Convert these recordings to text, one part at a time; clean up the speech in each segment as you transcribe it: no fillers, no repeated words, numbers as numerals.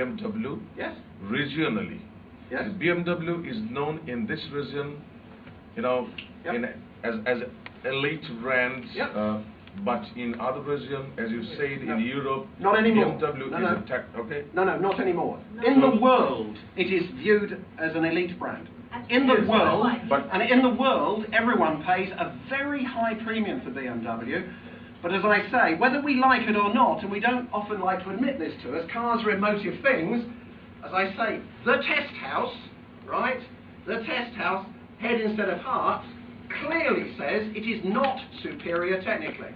BMW. Yes. Regionally. Yes. BMW is known in this region, you know, Yep. as elite brands. Yep. But in other region, as you said, in Europe, not anymore. BMW no, is no. a tech. Okay. No, not anymore. In the world, it is viewed as an elite brand. In the world, and in the world, everyone pays a very high premium for BMW. But as I say, whether we like it or not, and we don't often like to admit this to us, cars are emotive things. As I say, the test house, right? The test house, head instead of heart, clearly says it is not superior technically.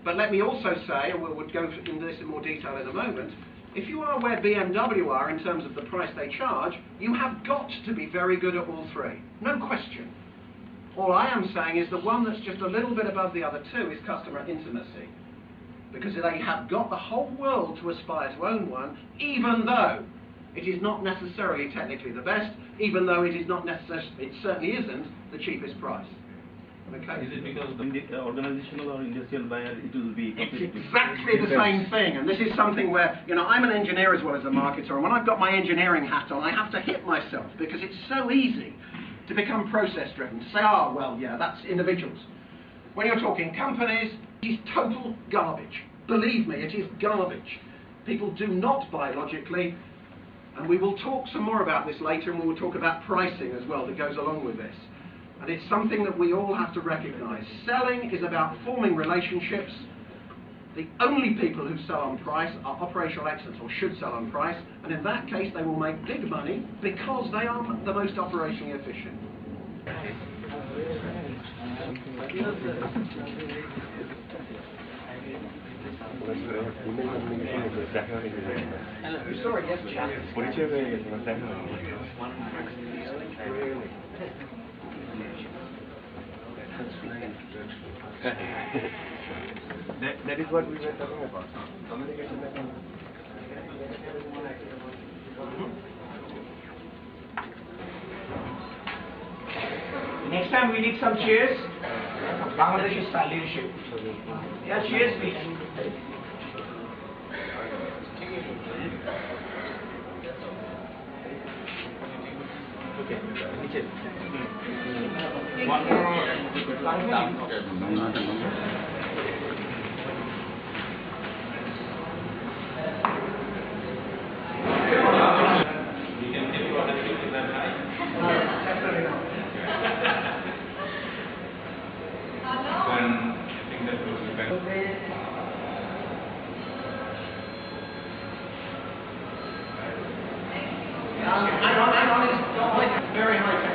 But let me also say, and we'll go into this in more detail in a moment, if you are where BMW are in terms of the price they charge, you have got to be very good at all three. No question. All I am saying is the one that's just a little bit above the other two is customer intimacy. Because they have got the whole world to aspire to own one, even though it is not necessarily technically the best, even though it is not necessarily, it certainly isn't the cheapest price. Okay. Is it because the organizational or industrial buyer, it will be completely It's exactly the same thing, and this is something where, you know, I'm an engineer as well as a marketer, and when I've got my engineering hat on, I have to hit myself, because it's so easy to become process-driven, to say, oh, well, yeah, that's individuals. When you're talking companies, it is total garbage. Believe me, it is garbage. People do not buy logically, and we will talk some more about this later, and we will talk about pricing as well that goes along with this. And it's something that we all have to recognize. Selling is about forming relationships. The only people who sell on price are operational excellence, or should sell on price, and in that case they will make big money because they are the most operationally efficient. Hello. Sorry, yes, chat. That is what we were talking about. Communication. Next time we need some cheers. Bangladeshi style leadership. Yeah, cheers, please. Okay. One more down. Hang on, it's very high tech.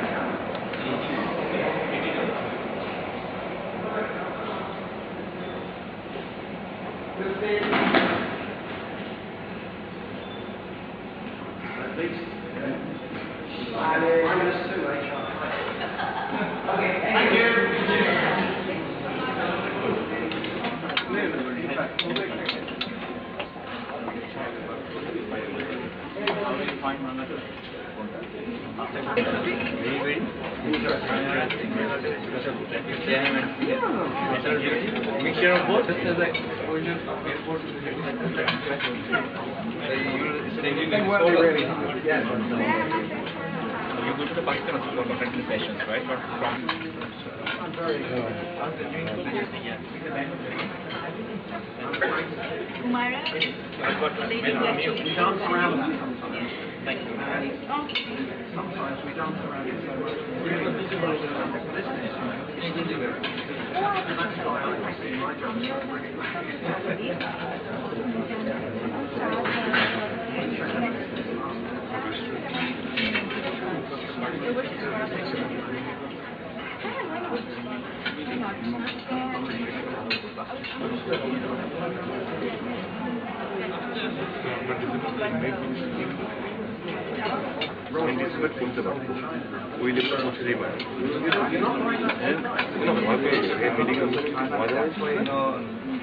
At least, I'm going to sue HR. Okay, thank you. Mixture of both. This is like exposure from airport to the you go to the Pakistan for different sessions, right? But from I'm very good. Umara, We dance around that sometimes. Sometimes we dance around it so much. And that's why I see my job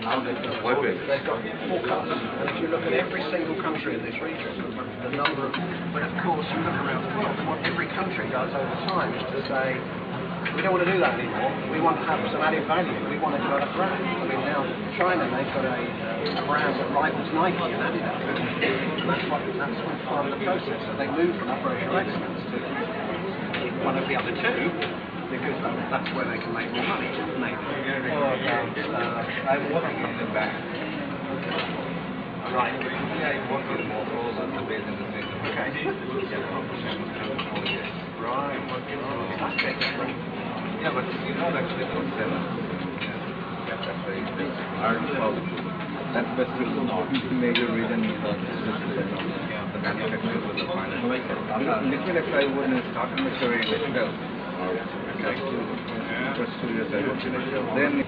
And if you look at every single country in this region, the number of, but of course you look around the world, and what every country does over time is to say, We don't want to do that anymore. We want to have some added value. We want to develop brands. I mean, now China, they've got a brand that rivals Nike and Adidas. And that's part of the process. So they move from operational excellence to one of the other two, because that's where they can make more money, maybe. I'm working in the back. Right. Yeah, I work with more roles as a base in the system. Okay. Right. That's different. Yeah, but you know actually those seven. Yeah, that's very that's the major reason because the manufacturers of the final. Liquid X would start maturing itself. First 2 years I worked in it. Then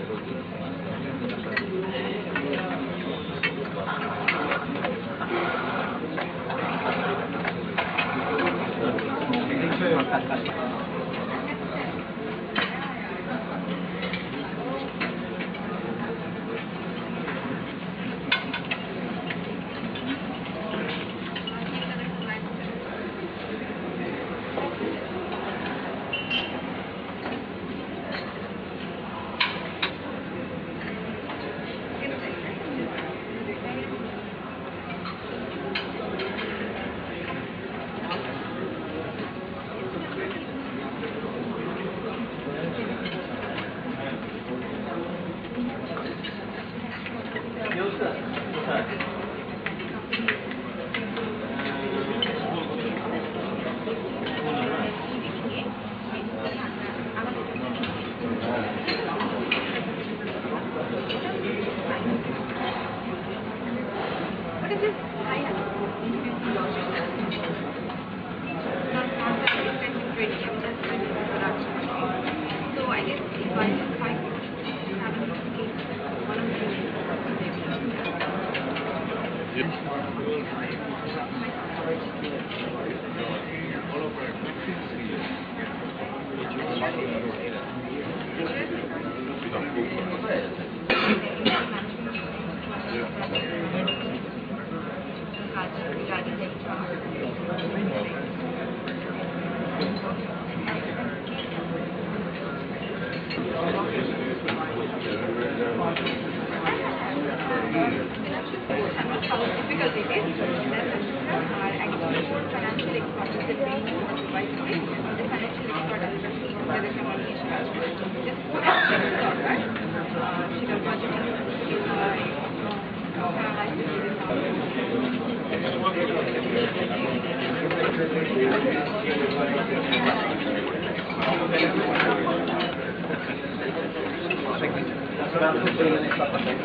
that's about 15 minutes up, I think.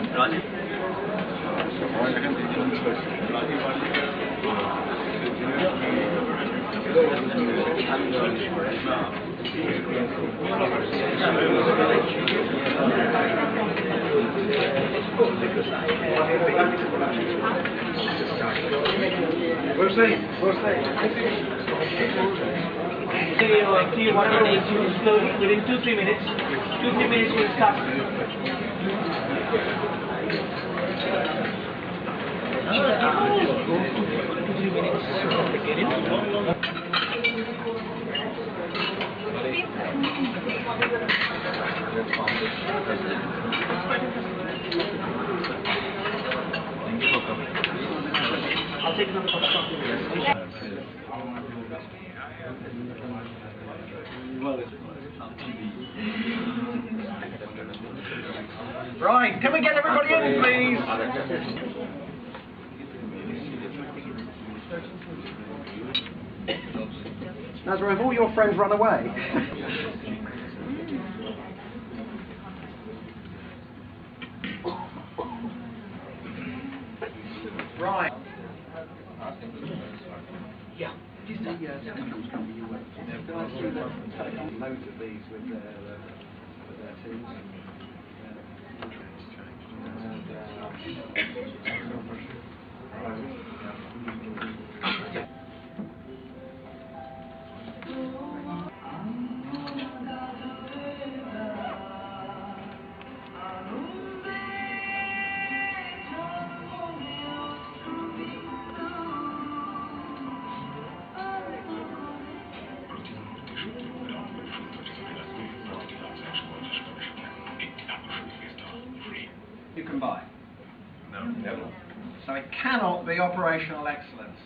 See whatever needs you slowly within 2-3 minutes. 2-3 minutes we'll start. I'll take another cup of coffee. Right, can we get everybody in, please? Nazra, have all your friends run away? Right. Yeah. Just the telecoms company you work for. Guys through the telecom, loads of these with their teams. can buy. No, never. So it cannot be operational excellence.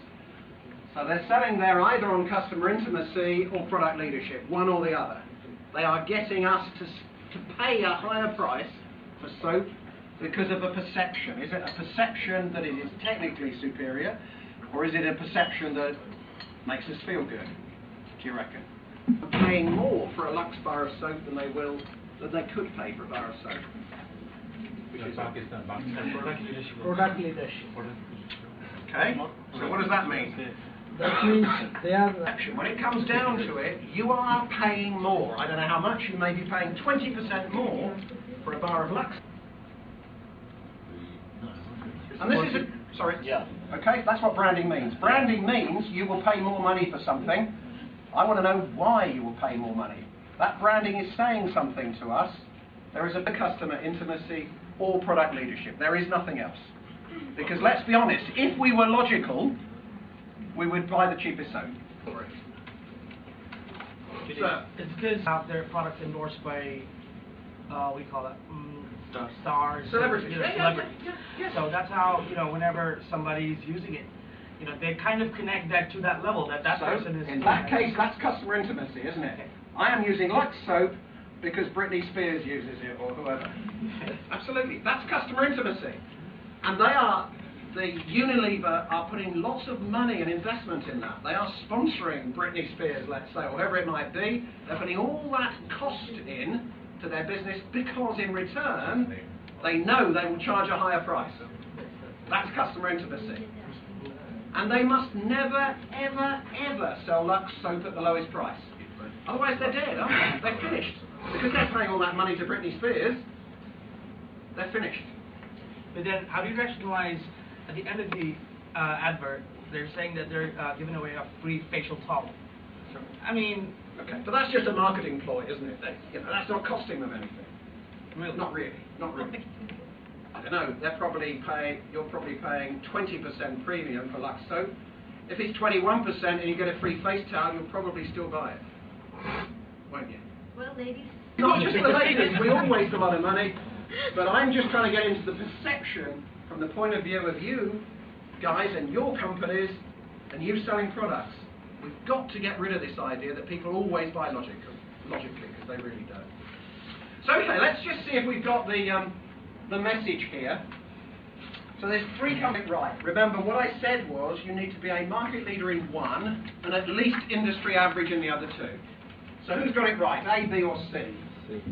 So they're selling there either on customer intimacy or product leadership, one or the other. They are getting us to pay a higher price for soap because of a perception. Is it a perception that it is technically superior, or is it a perception that makes us feel good, do you reckon? They're paying more for a Lux bar of soap than they could pay for a bar of soap. Which is Product leadership. okay, so what does that mean? That means they are. When it comes down to it, you are paying more. I don't know how much, you may be paying 20% more for a bar of Lux. And this is sorry. Yeah. Okay, that's what branding means. Branding means you will pay more money for something. I want to know why you will pay more money. That branding is saying something to us. There is a customer intimacy or product leadership. There is nothing else. Because let's be honest, if we were logical, we would buy the cheapest soap. So, It's because have their products endorsed by, we call it stars, Celebrities. you know, celebrities. So that's how, you know, whenever somebody's using it, you know, they kind of connect that to that level that person is. in that case, that's customer intimacy, isn't it? I am using Lux soap because Britney Spears uses it, or whoever. Absolutely, that's customer intimacy. And the Unilever are putting lots of money and investment in that. They are sponsoring Britney Spears, let's say, or whatever it might be. They're putting all that cost in to their business because in return, they know they will charge a higher price. That's customer intimacy. And they must never, ever, ever sell Lux soap at the lowest price. Otherwise they're dead, aren't they? They're finished. Because they're paying all that money to Britney Spears, they're finished. But then, how do you rationalize at the end of the advert? They're saying that they're giving away a free facial towel. So, I mean, okay, but that's just a marketing ploy, isn't it? That's not costing them anything. really, Not really. I don't know. You're probably paying 20% premium for Lux soap. If it's 21% and you get a free face towel, you'll probably still buy it, won't you? Well, ladies. Not just the ladies, we all waste a lot of money, but I'm just trying to get into the perception from the point of view of you guys and your companies and you selling products. We've got to get rid of this idea that people always buy logically, because they really don't. So okay, let's just see if we've got the message here. So there's three coming right. Remember, what I said was you need to be a market leader in one and at least industry average in the other two. So who's got it right, A, B or C? C.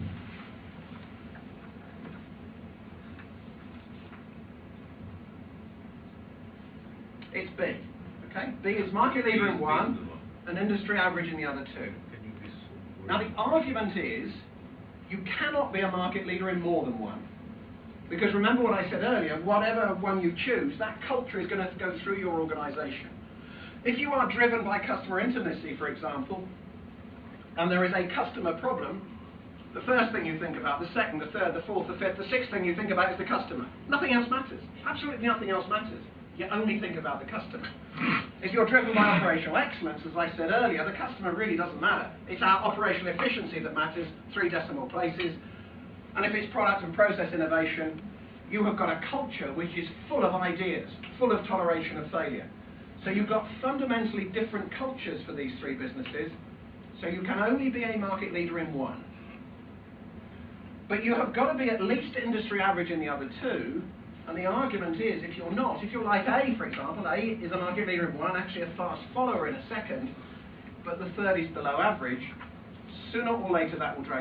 It's B. Okay? B is market leader in one and industry average in the other two. Now the argument is you cannot be a market leader in more than one. Because remember what I said earlier, whatever one you choose, that culture is going to go through your organisation. If you are driven by customer intimacy, for example, and there is a customer problem, the first thing you think about, the second, the third, the fourth, the fifth, the sixth thing you think about is the customer. Nothing else matters. Absolutely nothing else matters. You only think about the customer. If you're driven by operational excellence, as I said earlier, the customer really doesn't matter. It's our operational efficiency that matters, 3 decimal places. And if it's product and process innovation, you have got a culture which is full of ideas, full of toleration of failure. So you've got fundamentally different cultures for these 3 businesses, so you can only be a market leader in one. But you have got to be at least industry average in the other 2, and the argument is, if you're not, if you're like A, for example, A is a market leader in one, actually a fast follower in a second, but the third is below average, sooner or later that will drag